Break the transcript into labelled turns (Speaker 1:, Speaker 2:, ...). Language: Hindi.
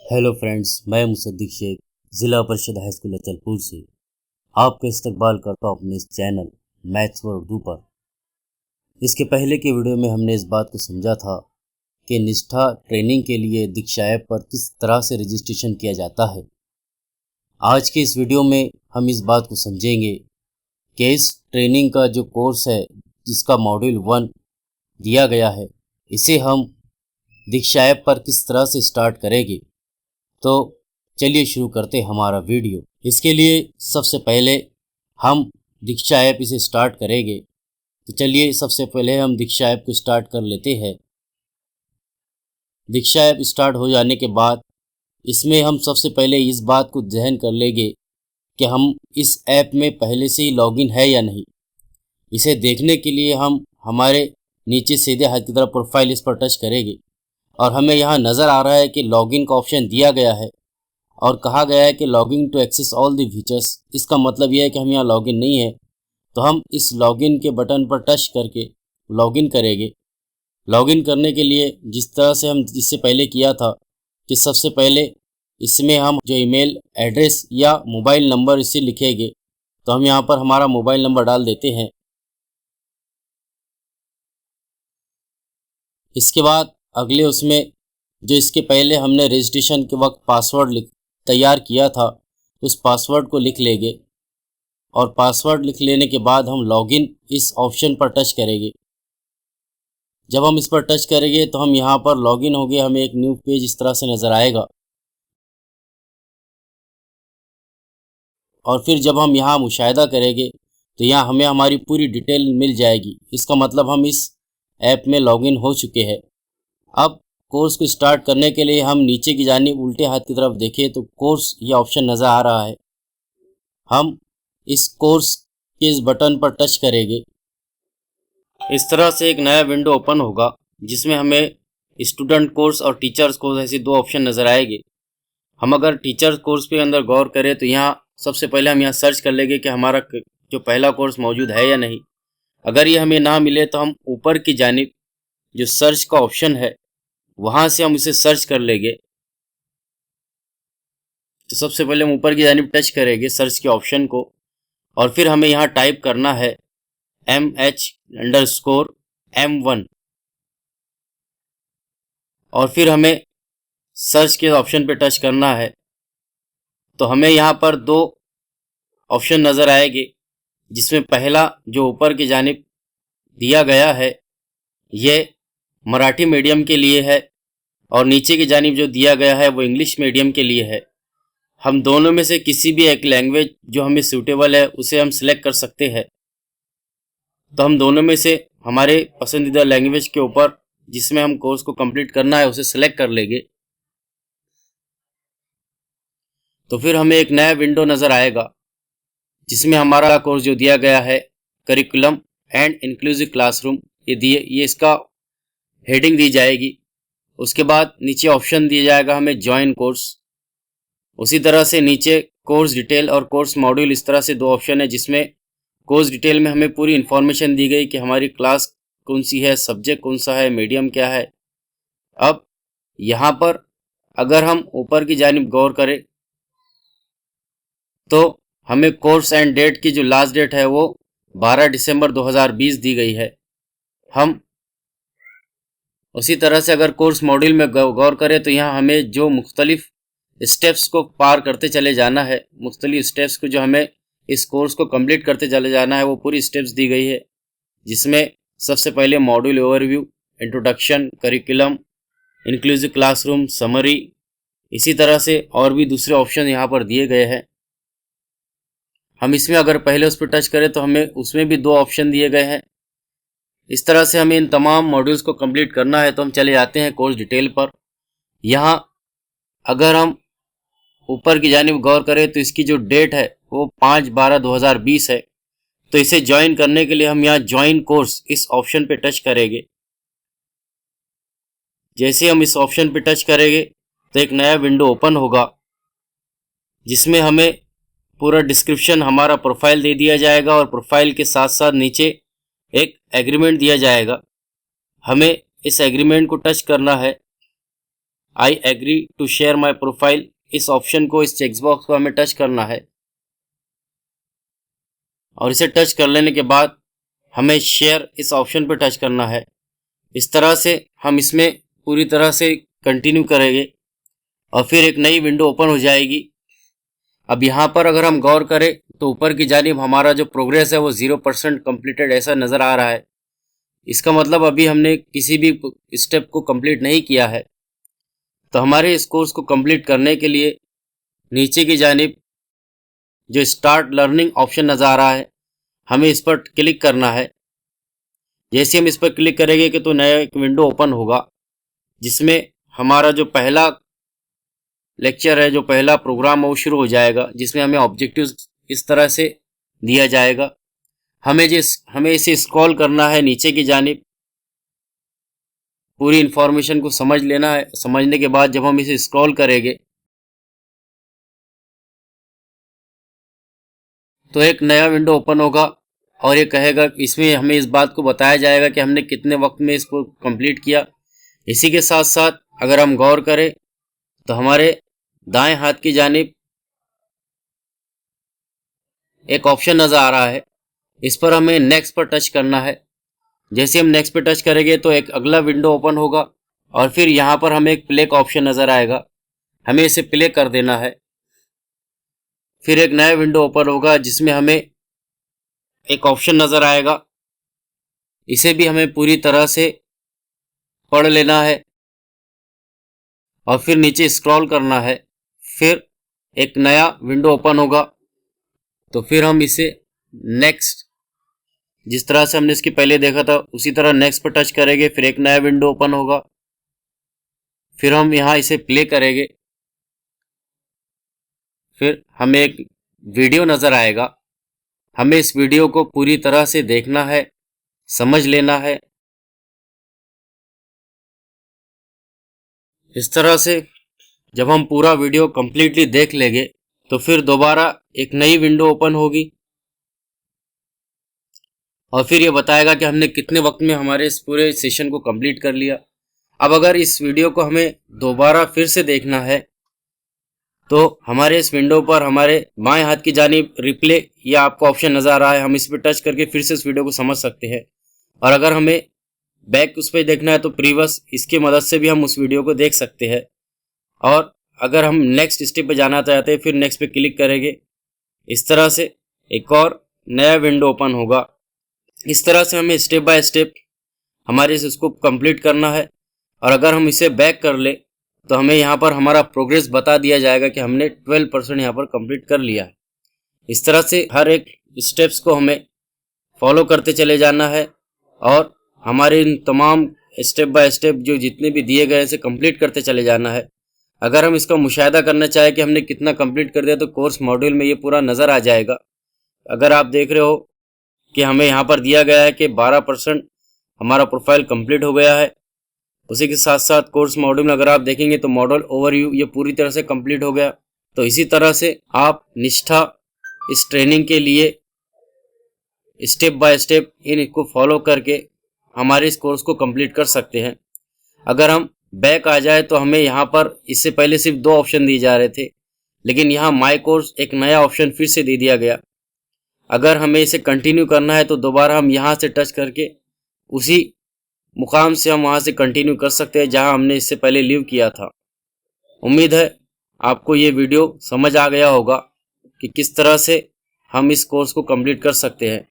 Speaker 1: हेलो फ्रेंड्स, मैं मुसद्दिक शेख ज़िला परिषद हाई स्कूल अचलपुर से आपका इस्तकबाल करता हूँ अपने इस चैनल मैथ्स फॉर उर्दू पर। इसके पहले के वीडियो में हमने इस बात को समझा था कि निष्ठा ट्रेनिंग के लिए दीक्षा ऐप पर किस तरह से रजिस्ट्रेशन किया जाता है। आज के इस वीडियो में हम इस बात को समझेंगे कि इस ट्रेनिंग का जो कोर्स है, जिसका मॉड्यूल 1 दिया गया है, इसे हम दीक्षा ऐप पर किस तरह से स्टार्ट करेंगे। तो चलिए शुरू करते हैं हमारा वीडियो। इसके लिए सबसे पहले हम दीक्षा ऐप इसे स्टार्ट करेंगे। तो चलिए सबसे पहले हम दीक्षा ऐप को स्टार्ट कर लेते हैं। दीक्षा ऐप स्टार्ट हो जाने के बाद इसमें हम सबसे पहले इस बात को ध्यान कर लेंगे कि हम इस ऐप में पहले से ही लॉगिन है या नहीं। इसे देखने के लिए हम हमारे नीचे सीधे हाथ की तरफ प्रोफाइल इस पर टच करेंगे और हमें यहाँ नज़र आ रहा है कि लॉगिन का ऑप्शन दिया गया है और कहा गया है कि login to access all the features. इसका मतलब यह है कि हम यहाँ लॉगिन नहीं है, तो हम इस लॉगिन के बटन पर टच करके लॉगिन करेंगे। लॉगिन करने के लिए जिस तरह से हम इससे पहले किया था कि सबसे पहले इसमें हम जो ईमेल एड्रेस या मोबाइल नंबर इसे लिखेंगे, तो हम यहाँ पर हमारा मोबाइल नंबर डाल देते हैं। इसके बाद अगले उसमें जो इसके पहले हमने रजिस्ट्रेशन के वक्त पासवर्ड तैयार किया था, उस पासवर्ड को लिख लेंगे और पासवर्ड लिख लेने के बाद हम लॉगिन इस ऑप्शन पर टच करेंगे। जब हम इस पर टच करेंगे तो हम यहाँ पर लॉगिन हो गए, हमें एक न्यू पेज इस तरह से नज़र आएगा। और फिर जब हम यहाँ मुशाहिदा करेंगे तो यहाँ हमें हमारी पूरी डिटेल मिल जाएगी। इसका मतलब हम इस ऐप में लॉगिन हो चुके हैं। अब कोर्स को स्टार्ट करने के लिए हम नीचे की जानिब उल्टे हाथ की तरफ देखें तो कोर्स ये ऑप्शन नज़र आ रहा है। हम इस कोर्स के इस बटन पर टच करेंगे। इस तरह से एक नया विंडो ओपन होगा जिसमें हमें स्टूडेंट कोर्स और टीचर्स कोर्स ऐसे दो ऑप्शन नज़र आएंगे। हम अगर टीचर्स कोर्स के अंदर गौर करें तो यहाँ सबसे पहले हम यहाँ सर्च कर लेंगे कि हमारा जो पहला कोर्स मौजूद है या नहीं। अगर ये हमें ना मिले तो हम ऊपर की जानिब जो सर्च का ऑप्शन है वहाँ से हम इसे सर्च कर लेंगे। तो सबसे पहले हम ऊपर की जानिब टच करेंगे सर्च के ऑप्शन को और फिर हमें यहाँ टाइप करना है MH_M1 और फिर हमें सर्च के ऑप्शन पे टच करना है। तो हमें यहाँ पर दो ऑप्शन नज़र आएंगे, जिसमें पहला जो ऊपर की जानिब दिया गया है ये मराठी मीडियम के लिए है और नीचे की जानिब जो दिया गया है वो इंग्लिश मीडियम के लिए है। हम दोनों में से किसी भी एक लैंग्वेज जो हमें सूटेबल है उसे हम सिलेक्ट कर सकते हैं। तो हम दोनों में से हमारे पसंदीदा लैंग्वेज के ऊपर जिसमें हम कोर्स को कंप्लीट करना है उसे सिलेक्ट कर लेंगे। तो फिर हमें एक नया विंडो नज़र आएगा जिसमें हमारा कोर्स जो दिया गया है करिकुलम एंड इंक्लूसिव क्लासरूम, ये इसका हेडिंग दी जाएगी। उसके बाद नीचे ऑप्शन दिया जाएगा हमें ज्वाइन कोर्स। उसी तरह से नीचे कोर्स डिटेल और कोर्स मॉड्यूल, इस तरह से दो ऑप्शन है जिसमें कोर्स डिटेल में हमें पूरी इन्फॉर्मेशन दी गई कि हमारी क्लास कौन सी है, सब्जेक्ट कौन सा है, मीडियम क्या है। अब यहाँ पर अगर हम ऊपर की जानिब गौर करें तो हमें कोर्स एंड डेट की जो लास्ट डेट है वो 12 दिसंबर 2020 दी गई है। हम उसी तरह से अगर कोर्स मॉड्यूल में गौर करें तो यहाँ हमें जो मुख्तलिफ स्टेप्स को पार करते चले जाना है, मुख्तलिफ स्टेप्स को जो हमें इस कोर्स को कंप्लीट करते चले जाना है वो पूरी स्टेप्स दी गई है, जिसमें सबसे पहले module overview, introduction, curriculum, inclusive classroom, summary, इसी तरह से और भी दूसरे ऑप्शन यहाँ पर दिए गए हैं। हम इसमें अगर पहले उस पर टच करें तो हमें उसमें भी दो ऑप्शन दिए गए हैं। इस तरह से हमें इन तमाम मॉड्यूल्स को कंप्लीट करना है। तो हम चले जाते हैं कोर्स डिटेल पर। यहाँ अगर हम ऊपर की जानिब गौर करें तो इसकी जो डेट है वो 5/12/2020 है। तो इसे ज्वाइन करने के लिए हम यहाँ ज्वाइन कोर्स इस ऑप्शन पे टच करेंगे। जैसे हम इस ऑप्शन पे टच करेंगे तो एक नया विंडो ओपन होगा जिसमें हमें पूरा डिस्क्रिप्शन, हमारा प्रोफाइल दे दिया जाएगा और प्रोफाइल के साथ साथ नीचे एक एग्रीमेंट दिया जाएगा। हमें इस एग्रीमेंट को टच करना है I agree to share my profile, इस ऑप्शन को, इस चेकबॉक्स को हमें टच करना है। और इसे टच कर लेने के बाद हमें शेयर इस ऑप्शन पर टच करना है। इस तरह से हम इसमें पूरी तरह से कंटिन्यू करेंगे और फिर एक नई विंडो ओपन हो जाएगी। अब यहाँ पर अगर हम गौर करें तो ऊपर की जानिब हमारा जो प्रोग्रेस है वो 0% कंप्लीटेड ऐसा नज़र आ रहा है। इसका मतलब अभी हमने किसी भी स्टेप को कंप्लीट नहीं किया है। तो हमारे इस कोर्स को कंप्लीट करने के लिए नीचे की जानिब जो स्टार्ट लर्निंग ऑप्शन नज़र आ रहा है, हमें इस पर क्लिक करना है। जैसे हम इस पर क्लिक करेंगे कि तो नया एक विंडो ओपन होगा जिसमें हमारा जो पहला लेक्चर है, जो पहला प्रोग्राम है वो शुरू हो जाएगा, जिसमें हमें ऑब्जेक्टिव्स इस तरह से दिया जाएगा। हमें इसे स्क्रॉल करना है नीचे की जानिब, पूरी इंफॉर्मेशन को समझ लेना है। समझने के बाद जब हम इसे स्क्रॉल करेंगे तो एक नया विंडो ओपन होगा और ये कहेगा, इसमें हमें इस बात को बताया जाएगा कि हमने कितने वक्त में इसको कंप्लीट किया। इसी के साथ साथ अगर हम गौर करें तो हमारे दाएं हाथ की जानिब एक ऑप्शन नज़र आ रहा है, इस पर हमें नेक्स्ट पर टच करना है। जैसे हम नेक्स्ट पर टच करेंगे तो एक अगला विंडो ओपन होगा और फिर यहाँ पर हमें एक प्ले का ऑप्शन नज़र आएगा, हमें इसे प्ले कर देना है। फिर एक नया विंडो ओपन होगा जिसमें हमें एक ऑप्शन नज़र आएगा, इसे भी हमें पूरी तरह से पढ़ लेना है और फिर नीचे स्क्रॉल करना है। फिर एक नया विंडो ओपन होगा तो फिर हम इसे नेक्स्ट, जिस तरह से हमने इसके पहले देखा था उसी तरह नेक्स्ट पर टच करेंगे। फिर एक नया विंडो ओपन होगा, फिर हम यहाँ इसे प्ले करेंगे। फिर हमें एक वीडियो नज़र आएगा, हमें इस वीडियो को पूरी तरह से देखना है, समझ लेना है। इस तरह से जब हम पूरा वीडियो कंप्लीटली देख लेंगे तो फिर दोबारा एक नई विंडो ओपन होगी और फिर ये बताएगा कि हमने कितने वक्त में हमारे इस पूरे सेशन को कंप्लीट कर लिया। अब अगर इस वीडियो को हमें दोबारा फिर से देखना है तो हमारे इस विंडो पर हमारे बाएं हाथ की जानिब रिप्ले या आपको ऑप्शन नज़र आ रहा है, हम इस पर टच करके फिर से इस वीडियो को समझ सकते हैं। और अगर हमें बैक उस पर देखना है तो प्रीवियस, इसकी मदद से भी हम उस वीडियो को देख सकते हैं। और अगर हम नेक्स्ट स्टेप पे जाना चाहते हैं फिर नेक्स्ट पे क्लिक करेंगे। इस तरह से एक और नया विंडो ओपन होगा। इस तरह से हमें स्टेप बाय स्टेप हमारे इसको कंप्लीट करना है। और अगर हम इसे बैक कर ले तो हमें यहाँ पर हमारा प्रोग्रेस बता दिया जाएगा कि हमने 12% यहाँ पर कंप्लीट कर लिया है। इस तरह से हर एक स्टेप्स को हमें फॉलो करते चले जाना है और हमारे इन तमाम स्टेप बाय स्टेप जो जितने भी दिए गए हैं इसे कंप्लीट करते चले जाना है। अगर हम इसका मुशाहिदा करना चाहें कि हमने कितना कंप्लीट कर दिया तो कोर्स मॉड्यूल में ये पूरा नज़र आ जाएगा। अगर आप देख रहे हो कि हमें यहाँ पर दिया गया है कि 12% हमारा प्रोफाइल कंप्लीट हो गया है। उसी के साथ साथ कोर्स मॉड्यूल में अगर आप देखेंगे तो मॉडल ओवरव्यू ये पूरी तरह से कंप्लीट हो गया। तो इसी तरह से आप निष्ठा इस ट्रेनिंग के लिए स्टेप बाय स्टेप इनको फॉलो करके हमारे इस कोर्स को कंप्लीट कर सकते हैं। अगर हम बैक आ जाए तो हमें यहाँ पर इससे पहले सिर्फ 2 ऑप्शन दिए जा रहे थे, लेकिन यहाँ माई कोर्स एक नया ऑप्शन फिर से दे दिया गया। अगर हमें इसे कंटिन्यू करना है तो दोबारा हम यहाँ से टच करके उसी मुकाम से हम वहाँ से कंटिन्यू कर सकते हैं जहाँ हमने इससे पहले लीव किया था। उम्मीद है आपको ये वीडियो समझ आ गया होगा कि किस तरह से हम इस कोर्स को कंप्लीट कर सकते हैं।